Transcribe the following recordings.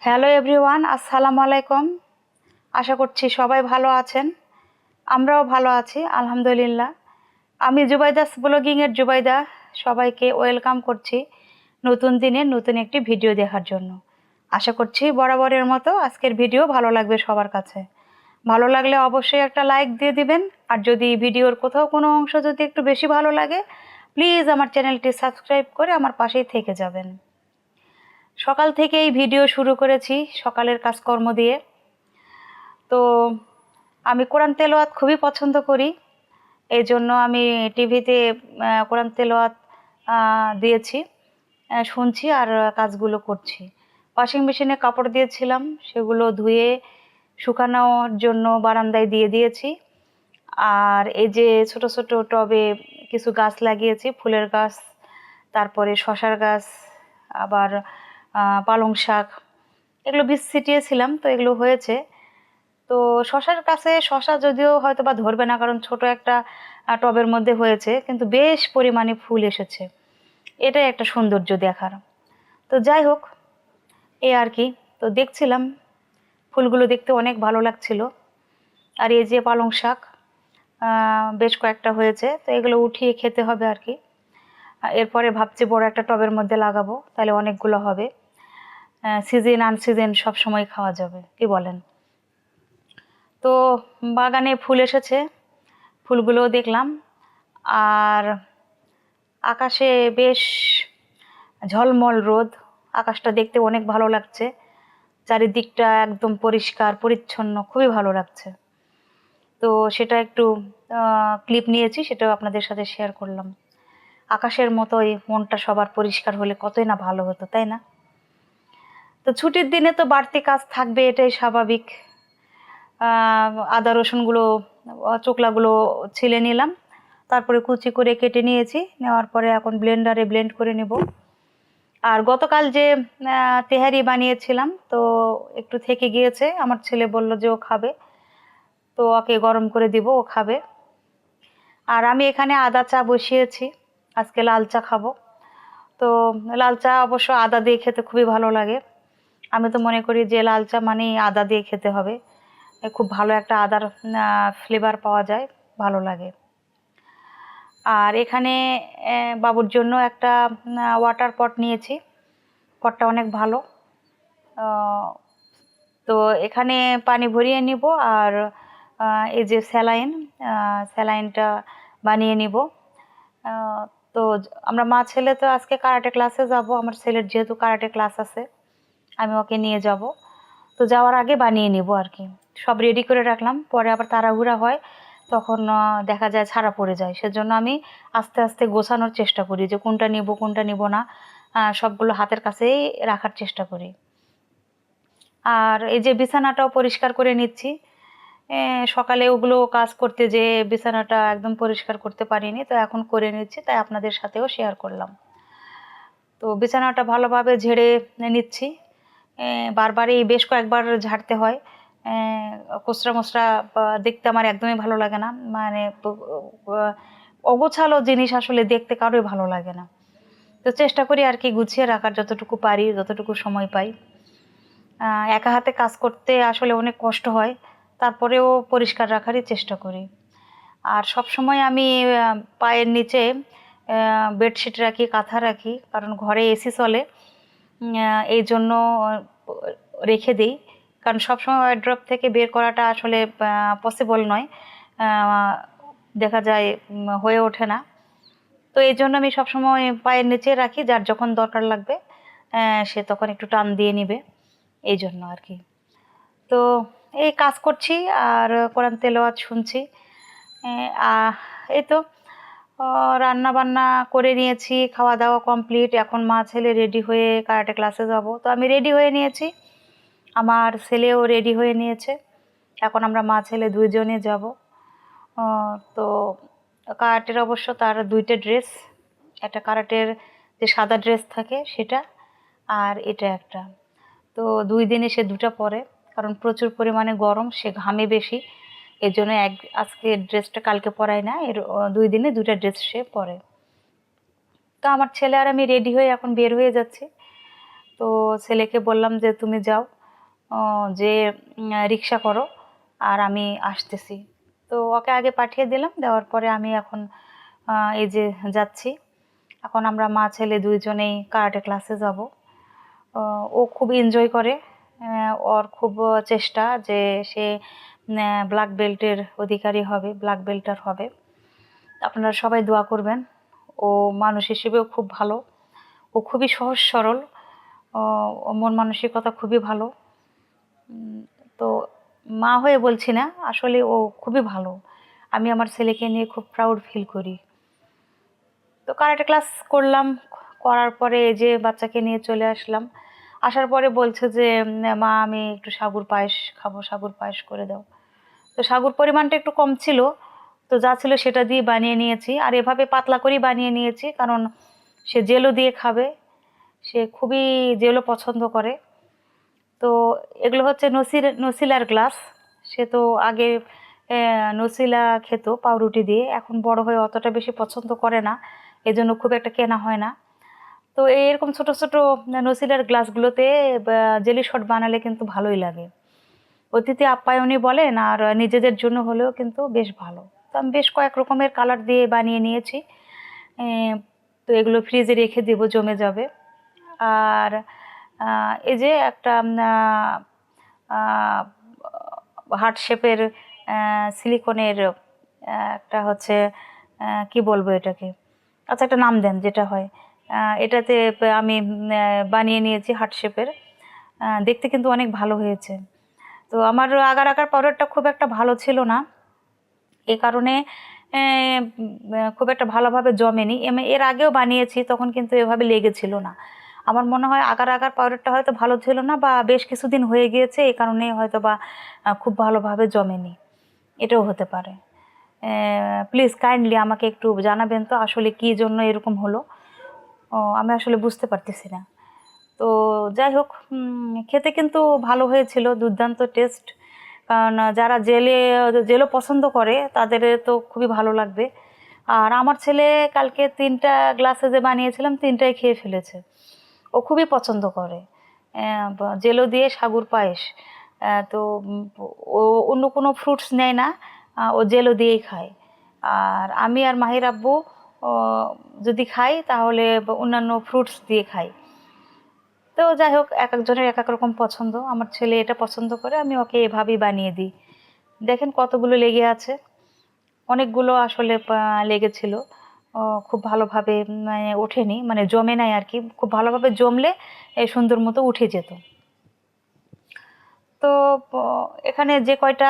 Hello everyone, আসসালামু আলাইকুম। আশা করছি সবাই ভালো আছেন। আমরাও ভালো আছি আলহামদুলিল্লাহ। আমি জুবাইদাস ব্লগিংয়ের জুবাইদা। সবাইকে ওয়েলকাম করছি নতুন দিনে নতুন একটি ভিডিও দেখার জন্য। আশা করছি বরাবরের মতো আজকের ভিডিও ভালো লাগবে সবার কাছে। ভালো লাগলে অবশ্যই একটা লাইক দিয়ে দিবেন, আর যদি ভিডিওর কোথাও কোনো অংশ যদি একটু বেশি ভালো লাগে প্লিজ আমার চ্যানেলটি সাবস্ক্রাইব করে আমার পাশেই থেকে যাবেন। সকাল থেকেই ভিডিও শুরু করেছি সকালের কাজকর্ম দিয়ে। তো আমি কোরআন তেলাওয়াত খুবই পছন্দ করি, এই জন্য আমি টিভিতে কোরআন তেলাওয়াত দিয়েছি, শুনছি আর কাজগুলো করছি। ওয়াশিং মেশিনে কাপড় দিয়েছিলাম, সেগুলো ধুয়ে শুকানোর জন্য বারান্দায় দিয়ে দিয়েছি। আর এই যে ছোট ছোট টবে কিছু গাছ লাগিয়েছি, ফুলের গাছ, তারপরে শশার গাছ, আবার পালং শাক, এগুলো বীজ ছিটিয়েছিলাম, তো এগুলো হয়েছে। তো শশার কাছে শশা যদিও হয়তো বা ধরবে না, কারণ ছোট একটা টবের মধ্যে হয়েছে, কিন্তু বেশ পরিমাণে ফুল এসেছে। এটাই একটা সৌন্দর্য দেখার। তো যাই হোক, এই আর কি। তো দেখছিলাম ফুলগুলো দেখতে অনেক ভালো লাগছিল। আর এই যে পালং শাক বেশ কয়েকটা হয়েছে, তো এগুলো উঠিয়ে খেতে হবে আর কি। এরপরে ভাবছি বড় একটা টবের মধ্যে লাগাবো, তাহলে অনেকগুলো হবে। সিজন আনসিজন সব সময় খাওয়া যাবে, কি বলেন? তো বাগানে ফুল এসেছে, ফুলগুলো দেখলাম। আর আকাশে বেশ ঝলমল রোদ, আকাশটা দেখতে অনেক ভালো লাগছে। চারিদিকটা একদম পরিষ্কার পরিচ্ছন্ন, খুবই ভালো লাগছে। তো সেটা একটু ক্লিপ নিয়েছি, সেটাও আপনাদের সাথে শেয়ার করলাম। আকাশের মতোই মনটা সবার পরিষ্কার হলে কতই না ভালো হতো, তাই না? তো ছুটির দিনে তো বাড়তি কাজ থাকবে, এটাই স্বাভাবিক। আদা রসুনগুলো চোকলাগুলো ছিলে নিলাম, তারপরে কুচি করে কেটে নিয়েছি, নেওয়ার পরে এখন ব্লেন্ডারে ব্লেন্ড করে নেব। আর গতকাল যে তেহারি বানিয়েছিলাম, তো একটু থেকে গিয়েছে, আমার ছেলে বলল যে ও খাবে, তো ওকে গরম করে দিব, ও খাবে। আর আমি এখানে আদা চা বসিয়েছি, আজকে লাল চা খাবো। তো লাল চা অবশ্য আদা দিয়ে খেতে খুবই ভালো লাগে। আমি তো মনে করি যে লাল চা মানেই আদা দিয়ে খেতে হবে, খুব ভালো একটা আদার ফ্লেভার পাওয়া যায়, ভালো লাগে। আর এখানে বাবুর জন্য একটা ওয়াটার পট নিয়েছি, পটটা অনেক ভালো। তো এখানে পানি ভরিয়ে নিব, আর এই যে স্যালাইনটা বানিয়ে নিব। তো আমরা মা ছেলে তো আজকে কারাটে ক্লাসে যাব, আমার ছেলের যেহেতু কারাটে ক্লাস আছে, আমি ওকে নিয়ে যাব। তো যাওয়ার আগে বানিয়ে নিব আর কি। সব রেডি করে রাখলাম, পরে আবার তাড়াহুড়া হয়, তখন দেখা যায় ছাড়া পড়ে যায়। সেজন্য আমি আস্তে আস্তে গোছানোর চেষ্টা করি যে কোনটা নিব কোনটা নিব না, সবগুলো হাতের কাছেই রাখার চেষ্টা করি। আর এই যে বিছানাটাও পরিষ্কার করে নিচ্ছি। সকালে ওগুলো কাজ করতে যে বিছানাটা একদম পরিষ্কার করতে পারিনি, তো এখন করে নিচ্ছি, তাই আপনাদের সাথেও শেয়ার করলাম। তো বিছানাটা ভালোভাবে ঝেড়ে নিচ্ছি। বারবার এই বেশ কয়েকবার ঝাড়তে হয়। কোসরা মোসরা দেখতে আমার একদমই ভালো লাগে না, মানে অগোছালো জিনিস আসলে দেখতে কারোই ভালো লাগে না। তো চেষ্টা করি আর কি গুছিয়ে রাখার, যতটুকু পারি, যতটুকু সময় পাই। একা হাতে কাজ করতে আসলে অনেক কষ্ট হয়, তারপরেও পরিষ্কার রাখারই চেষ্টা করি। আর সব সময় আমি পায়ের নিচে বেডশিট রাখি, কাঁথা রাখি, কারণ ঘরে এসি চলে, এই জন্য রেখে দিই। কারণ সবসময় ওয়ার্ড্রপ থেকে বের করাটা আসলে পসিবল নয়, দেখা যায় হয়ে ওঠে না। তো এই জন্য আমি সবসময় পায়ের নিচে রাখি, যার যখন দরকার লাগবে সে তখন একটু টান দিয়ে নিবে, এই জন্য আর কি। তো এই কাজ করছি আর কোরআন তেলাওয়াত শুনছি। এই তো রান্না বান্না করে নিয়েছি, খাওয়া দাওয়া কমপ্লিট। এখন মা ছেলে রেডি হয়ে কারাটে ক্লাসে যাব, তো আমি রেডি হয়ে নিয়েছি, আমার ছেলেও রেডি হয়ে নিয়েছে। এখন আমরা মা ছেলে দুইজনে যাব। তো কারাটের অবশ্য তার দুইটা ড্রেস, একটা কারাটের যে সাদা ড্রেস থাকে সেটা, আর এটা একটা। তো 2 দিনে সে দুটা পরে, কারণ প্রচুর পরিমাণে গরম, সে ঘামে বেশি, এর জন্য আজকে ড্রেসটা কালকে পরাই না, এর 2 দিনে 2টা ড্রেস সে পরে। তো আমার ছেলে আর আমি রেডি হয়ে এখন বের হয়ে যাচ্ছি। তো ছেলেকে বললাম যে তুমি যাও, যে রিক্সা করো আর আমি আসতেছি। তো ওকে আগে পাঠিয়ে দিলাম, দেওয়ার পরে আমি এখন এই যে যাচ্ছি। এখন আমরা মা ছেলে দুইজনেই কারাটে ক্লাসে যাব। ও খুব এনজয় করে, ওর খুব চেষ্টা যে সে ব্ল্যাক বেল্টের অধিকারী হবে, ব্ল্যাক বেল্টার হবে। আপনারা সবাই দোয়া করবেন। ও মানুষ হিসেবেও খুব ভালো, ও খুবই সহজ সরল, ও মন মানসিকতা খুবই ভালো। তো মা হয়ে বলছি না, আসলে ও খুবই ভালো। আমি আমার ছেলেকে নিয়ে খুব প্রাউড ফিল করি। তো কারাটে ক্লাস করলাম, করার পরে এই যে বাচ্চাকে নিয়ে চলে আসলাম। আসার পরে বলছে যে মা আমি একটু সাগুর পায়েস খাবো, সাগুর পায়েস করে দাও। তো সাগুর পরিমাণটা একটু কম ছিল, তো যা ছিল সেটা দিয়ে বানিয়ে নিয়েছি। আর এভাবে পাতলা করেই বানিয়ে নিয়েছি, কারণ সে জেলো দিয়ে খাবে, সে খুবই জেলো পছন্দ করে। তো এগুলো হচ্ছে নসিলার গ্লাস। সে তো আগে নসিলা খেত পাউরুটি দিয়ে, এখন বড় হয়ে অতটা বেশি পছন্দ করে না, এজন্য খুব একটা কেনা হয় না। তো এরকম ছোট ছোট নসিলার গ্লাসগুলোতে জেলি শট বানালে কিন্তু ভালোই লাগে। অতিথি আপ্যায়নই বলেন আর নিজেদের জন্য হলেও কিন্তু বেশ ভালো। তো আমি বেশ কয়েক রকমের কালার দিয়ে বানিয়ে নিয়েছি। তো এগুলো ফ্রিজে রেখে দেবো, জমে যাবে। আর এই যে একটা হার্ট শেপের সিলিকনের একটা হচ্ছে কি বলবো এটাকে, আচ্ছা একটা নাম দেন যেটা হয়, এটাতে আমি বানিয়ে নিয়েছি হার্ট শেপের। দেখতে কিন্তু অনেক ভালো হয়েছে। তো আমার আগার আগার পাউডারটা খুব একটা ভালো ছিল না, এ কারণে খুব একটা ভালোভাবে জমেনি। এর আগেও বানিয়েছি, তখন কিন্তু এভাবে লেগেছিল না। আমার মনে হয় আগার আগার পাউডারটা হয়তো ভালো ছিল না, বা বেশ কিছুদিন হয়ে গিয়েছে, এই কারণে হয়তো বা খুব ভালোভাবে জমেনি, এটাও হতে পারে। প্লিজ কাইন্ডলি আমাকে একটু জানাবেন তো আসলে কী জন্য এরকম হলো। আমি আসলে বুঝতে পারতেছি না। তো যাই হোক, খেতে কিন্তু ভালো হয়েছিল, দুর্দান্ত টেস্ট। কারণ যারা জেলো পছন্দ করে তাদের তো খুবই ভালো লাগবে। আর আমার ছেলে কালকে 3টা গ্লাসে যে বানিয়েছিলাম 3টাই খেয়ে ফেলেছে, ও খুবই পছন্দ করে জেলো দিয়ে সাগুর পায়েস। তো ও অন্য কোনো ফ্রুটস নেয় না, ও জেলো দিয়েই খায়। আর আমি আর মাহির আব্বু যদি খাই তাহলে অন্যান্য ফ্রুটস দিয়ে খাই। তো যাই হোক, এক একজনের এক এক রকম পছন্দ। আমার ছেলে এটা পছন্দ করে, আমি ওকে এভাবেই বানিয়ে দিই। দেখেন কতগুলো লেগে আছে, অনেকগুলো আসলে লেগেছিল। খুব ভালোভাবে মানে ওঠেনি, মানে জমে নাই আর কি। খুব ভালোভাবে জমলে সুন্দর মতো উঠে যেত। তো এখানে যে কয়টা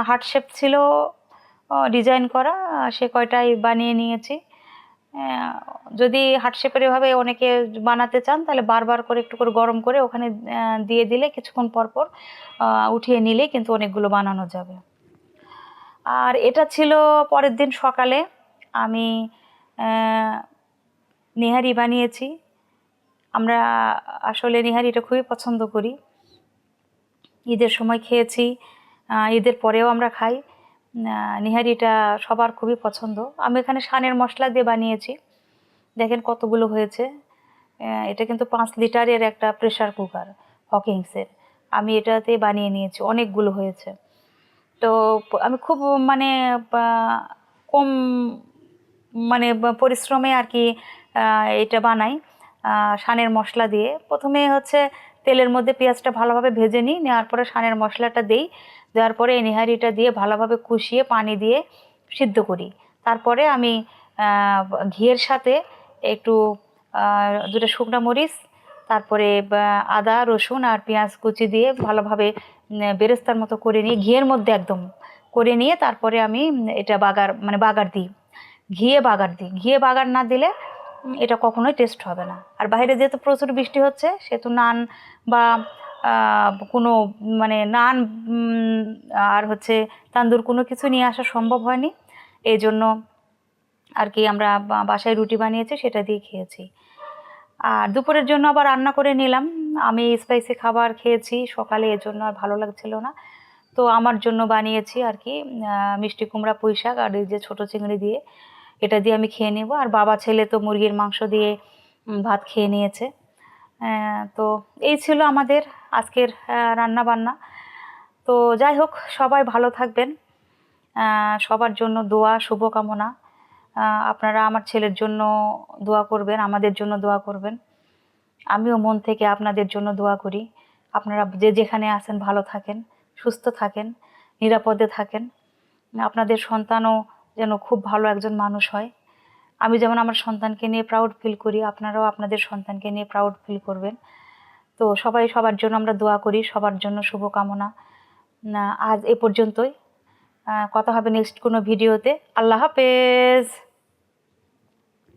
হার্ট শেপ ছিল ডিজাইন করা, সে কয়টাই বানিয়ে নিয়েছি। যদি হার্ট শেপের এভাবে অনেকে বানাতে চান তাহলে বারবার করে একটু করে গরম করে ওখানে দিয়ে দিলে কিছুক্ষণ পর পর উঠিয়ে নিলে কিন্তু অনেকগুলো বানানো যাবে। আর এটা ছিল পরের দিন সকালে আমি নেহারি বানিয়েছি। আমরা আসলে নেহারিটা খুবই পছন্দ করি, ঈদের সময় খেয়েছি, ঈদের পরেও আমরা খাই। নেহারিটা সবার খুবই পছন্দ। আমি এখানে সানের মশলা দিয়ে বানিয়েছি, দেখেন কতগুলো হয়েছে। এটা কিন্তু 5 লিটারের একটা প্রেশার কুকার হকিংসের, আমি এটাতে বানিয়ে নিয়েছি, অনেকগুলো হয়েছে। তো আমি খুব মানে কম মানে পরিশ্রমে আর কি এটা বানাই। সানের মশলা দিয়ে প্রথমে হচ্ছে তেলের মধ্যে পেঁয়াজটা ভালোভাবে ভেজে নিই, নেওয়ার পরে সানের মশলাটা দিই, দেওয়ার পরে এই নেহারিটা দিয়ে ভালোভাবে কষিয়ে পানি দিয়ে সিদ্ধ করি। তারপরে আমি ঘিয়ের সাথে একটু 2টা শুকনো মরিচ, তারপরে আদা রসুন আর পেঁয়াজ কুচি দিয়ে ভালোভাবে বেরেস্তার মতো করে নিয়ে ঘিয়ের মধ্যে একদম করে নিয়ে তারপরে আমি এটা বাগার দিই, ঘিয়ে বাগার না দিলে এটা কখনোই টেস্ট হবে না। আর বাইরে যেহেতু প্রচুর বৃষ্টি হচ্ছে, সেহেতু নান বা কোনো মানে নান আর হচ্ছে তান্দুর কোনো কিছু নিয়ে আসা সম্ভব হয়নি, এই জন্য আর কি আমরা বাসায় রুটি বানিয়েছি, সেটা দিয়ে খেয়েছি। আর দুপুরের জন্য আবার রান্না করে নিলাম। আমি স্পাইসি খাবার খেয়েছি সকালে, এর জন্য আর ভালো লাগছিল না, তো আমার জন্য বানিয়েছি আর কি মিষ্টি কুমড়া পুঁই শাক আর এই যে ছোটো চিংড়ি দিয়ে, এটা দিয়ে আমি খেয়ে নেব। আর বাবা ছেলে তো মুরগির মাংস দিয়ে ভাত খেয়ে নিয়েছে। তো এই ছিল আমাদের আজকের রান্না বান্না। তো যাই হোক, সবাই ভালো থাকবেন, সবার জন্য দোয়া শুভকামনা। আপনারা আমার ছেলের জন্য দোয়া করবেন, আমাদের জন্য দোয়া করবেন। আমিও মন থেকে আপনাদের জন্য দোয়া করি। আপনারা যে যেখানে আছেন ভালো থাকেন, সুস্থ থাকেন, নিরাপদে থাকেন। আপনাদের সন্তানও যেন খুব ভালো একজন মানুষ হয়। আমি যেমন আমার সন্তানকে নিয়ে প্রাউড ফিল করি, আপনারাও আপনাদের সন্তানকে নিয়ে প্রাউড ফিল করবেন। তো সবাই সবার জন্য আমরা দোয়া করি, সবার জন্য শুভকামনা। আজ এ পর্যন্তই। কথা হবে নেক্সট কোনো ভিডিওতে। আল্লাহ হাফেজ।